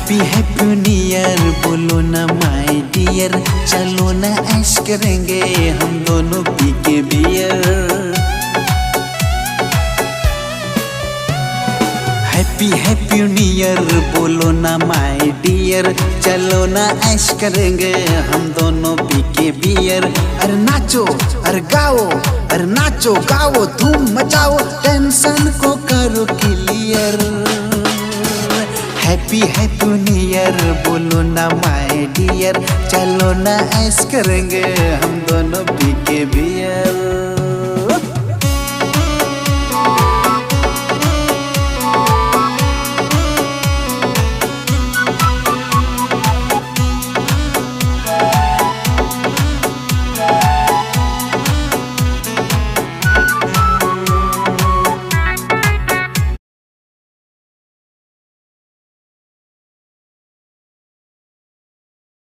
Happy happy new year बोलो ना माय Deere, चलो ना ऐश करेंगे हम दोनों पी के beer. Happy happy new year बोलो ना माय डियर, चलो ना ऐश करेंगे हम दोनों पी के बियर। अरे नाचो अरे गाओ, अरे नाचो गाओ धूम मचाओ, टेंशन को करो clear. Happy happy new year बोलो ना माय डियर, चलो ना ऐश करेंगे हम दोनों पी के बियर।